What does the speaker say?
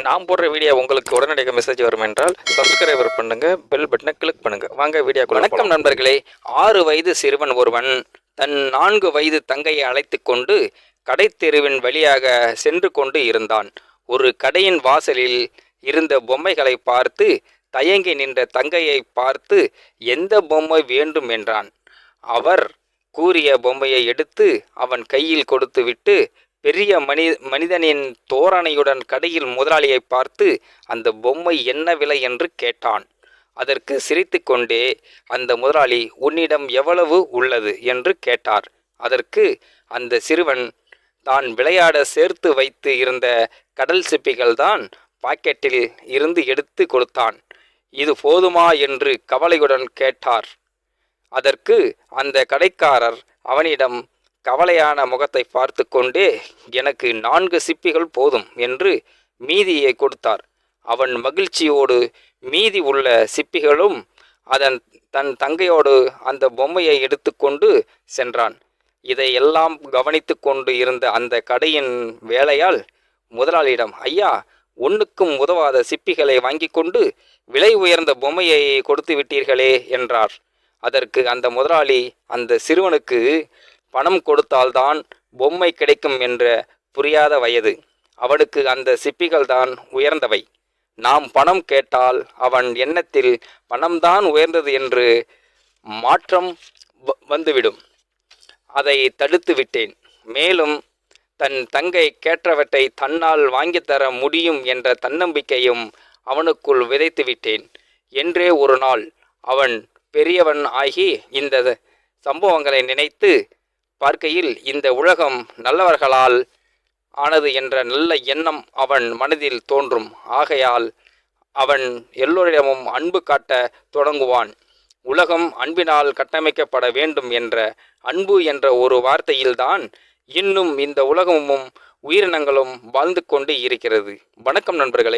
நான் போடுற வீடியோ உங்களுக்கு உடனடியாக மெசேஜ் வரும் என்றால் சப்ஸ்கிரைபர் பண்ணுங்க, பெல் பட்டனை கிளிக் பண்ணுங்க. வாங்க வீடியோக்குள்ள. வணக்கம் நண்பர்களே. 6 வயது சிறுவன் ஒருவன் தன் 4 வயது தங்கையை அழைத்து கொண்டு கடைத்தெருவின் வழியாக சென்று கொண்டு இருந்தான். ஒரு கடையின் வாசலில் இருந்த பொம்மைகளை பார்த்து தயங்கி நின்ற தங்கையை பார்த்து எந்த பொம்மை வேண்டும் என்றான். அவர் கூறிய பொம்மையை எடுத்து அவன் கையில் கொடுத்துவிட்டு பெரிய மனிதனின் தோரணையுடன் கடையில் முதலாளியை பார்த்து அந்த பொம்மை என்ன விலை என்று கேட்டான். அதற்கு சிரித்து கொண்டே அந்த முதலாளி, உன்னிடம் எவ்வளவு உள்ளது என்று கேட்டார். அதற்கு அந்த சிறுவன் தான் விளையாட சேர்த்து வைத்து இருந்த கடல் சிப்பிகள் தான் பாக்கெட்டில் இருந்து எடுத்து கொடுத்தான். இது போதுமா என்று கவலையுடன் கேட்டார். அதற்கு அந்த கடைக்காரர் அவனிடம் கவலையான முகத்தை பார்த்து கொண்டே, எனக்கு 4 சிப்பிகள் போதும் என்று மீதியை கொடுத்தார். அவன் மகிழ்ச்சியோடு மீதி உள்ள சிப்பிகளும் தன் தங்கையோடு அந்த பொம்மையை எடுத்துக்கொண்டு சென்றான். இதையெல்லாம் கவனித்து கொண்டு இருந்த அந்த கடையின் வேலையால் முதலாளியிடம், ஐயா, ஒன்றுக்கும் உதவாத சிப்பிகளை வாங்கி கொண்டு விலை உயர்ந்த பொம்மையை கொடுத்து விட்டீர்களே என்றார். அதற்கு அந்த முதலாளி அந்த சிறுவனுக்கு பணம் கொடுத்தால்தான் பொம்மை கிடைக்கும் என்ற புரியாத வயது. அவனுக்கு அந்த சிப்பிகள் தான் உயர்ந்தவை. நாம் பணம் கேட்டால் அவன் எண்ணத்தில் பணம்தான் உயர்ந்தது என்று மாற்றம் வந்துவிடும். அதை தடுத்து விட்டேன். மேலும் தன் தங்கை கேட்டவற்றை தன்னால் வாங்கித்தர முடியும் என்ற தன்னம்பிக்கையும் அவனுக்குள் விதைத்து விட்டேன். என்றே ஒரு நாள் அவன் பெரியவன் ஆகி இந்த சம்பவங்களை நினைத்து பார்க்கையில் இந்த உலகம் நல்லவர்களால் ஆனது என்ற நல்ல எண்ணம் அவன் மனதில் தோன்றும். ஆகையால் அவன் எல்லோரிடமும் அன்பு காட்ட தொடங்குவான். உலகம் அன்பினால் கட்டமைக்கப்பட வேண்டும் என்ற அன்பு என்ற ஒரு வார்த்தையில்தான் இன்னும் இந்த உலகமும் உயிரினங்களும் வாழ்ந்து கொண்டு இருக்கிறது. வணக்கம் நண்பர்களே.